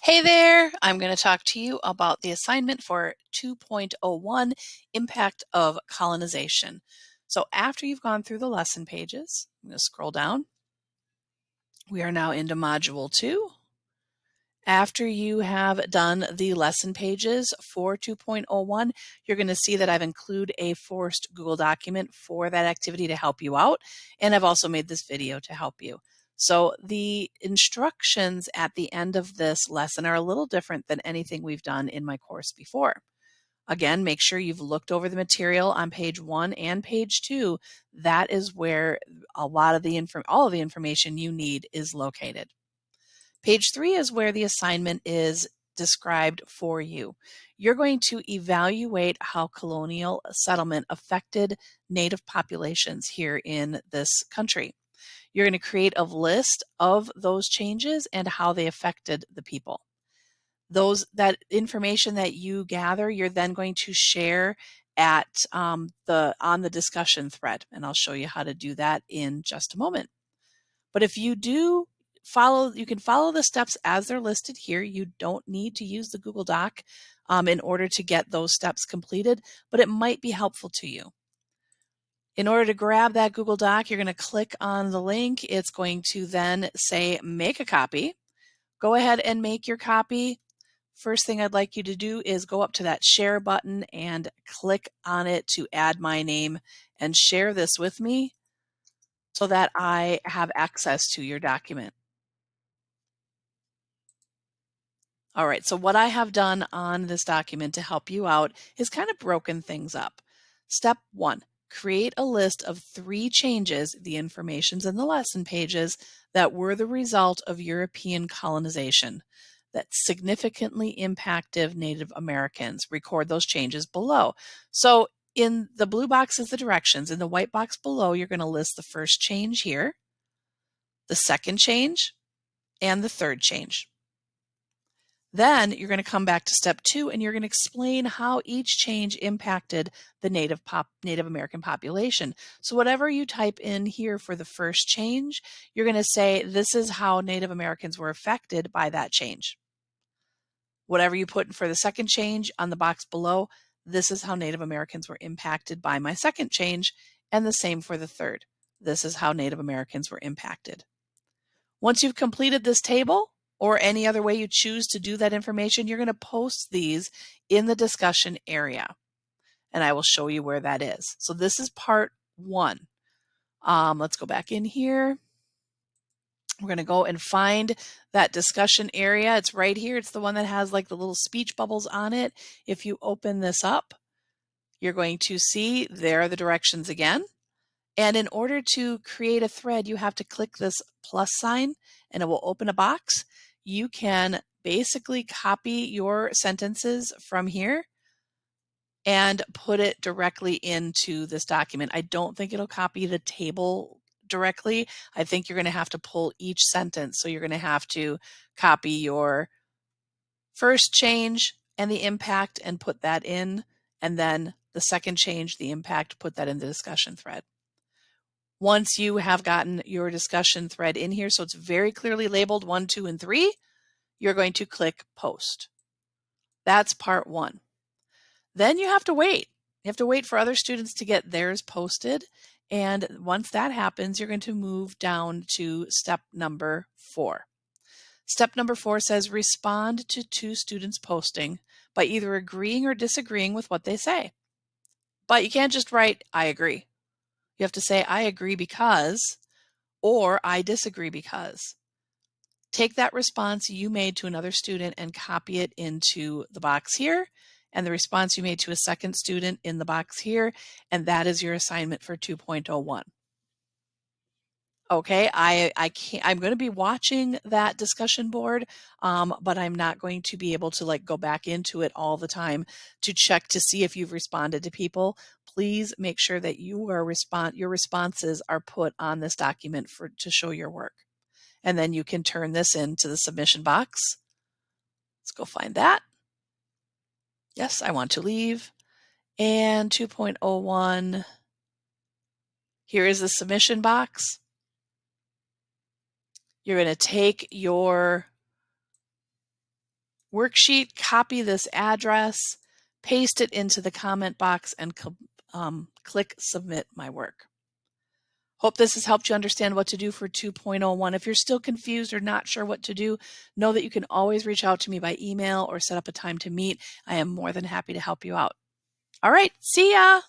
Hey there, I'm going to talk to you about the assignment for 2.01, Impact of Colonization. So after you've gone through the lesson pages, I'm going to scroll down. We are now into Module 2. After you have done the lesson pages for 2.01, you're going to see that I've included a forced Google document for that activity to help you out, and I've also made this video to help you. So the instructions at the end of this lesson are a little different than anything we've done in my course before. Again, make sure you've looked over the material on page 1 and page 2. That is where a lot of all of the information you need is located. Page 3 is where the assignment is described for you. You're going to evaluate how colonial settlement affected Native populations here in this country. You're going to create a list of those changes and how they affected the people. That information that you gather, you're then going to share at on the discussion thread, and I'll show you how to do that in just a moment. But if you do you can follow the steps as they're listed here. You don't need to use the Google Doc in order to get those steps completed, but it might be helpful to you. In order to grab that Google Doc, you're going to click on the link. It's going to then say make a copy. Go ahead and make your copy. First thing I'd like you to do is go up to that share button and click on it to add my name and share this with me so that I have access to your document. All right, so what I have done on this document to help you out is kind of broken things up. Step 1, create a list of 3 changes, the information's in the lesson pages, that were the result of European colonization that significantly impacted Native Americans. Record those changes below. So in the blue box is the directions. In the white box below, you're going to list the first change here, the second change, and the third change. Then you're going to come back to step 2 and you're going to explain how each change impacted the Native American population. So whatever you type in here for the first change, you're going to say this is how Native Americans were affected by that change. Whatever you put in for the second change on the box below, this is how Native Americans were impacted by my second change, and the same for the third. This is how Native Americans were impacted. Once you've completed this table, or any other way you choose to do that information, you're going to post these in the discussion area. And I will show you where that is. So this is part 1. Let's go back in here. We're going to go and find that discussion area. It's right here. It's the one that has like the little speech bubbles on it. If you open this up, you're going to see there are the directions again. And in order to create a thread, you have to click this plus sign and it will open a box. You can basically copy your sentences from here and put it directly into this document. I don't think it'll copy the table directly. I think you're going to have to pull each sentence. So you're going to have to copy your first change and the impact and put that in, and then the second change, the impact, put that in the discussion thread. Once you have gotten your discussion thread in here, so it's very clearly labeled 1, 2, and 3, you're going to click post. That's part 1. Then you have to wait. You have to wait for other students to get theirs posted. And once that happens, you're going to move down to step number 4. Step number 4 says respond to 2 students posting by either agreeing or disagreeing with what they say. But you can't just write, I agree. You have to say, I agree because, or I disagree because. Take that response you made to another student and copy it into the box here, and the response you made to a second student in the box here, and that is your assignment for 2.01. Okay, I'm going to be watching that discussion board, but I'm not going to be able to go back into it all the time to check to see if you've responded to people. Please make sure that your responses are put on this document to show your work. And then you can turn this into the submission box. Let's go find that. Yes, I want to leave. And 2.01, here is the submission box. You're going to take your worksheet, copy this address, paste it into the comment box, and click Submit My Work. Hope this has helped you understand what to do for 2.01. If you're still confused or not sure what to do, know that you can always reach out to me by email or set up a time to meet. I am more than happy to help you out. All right, see ya!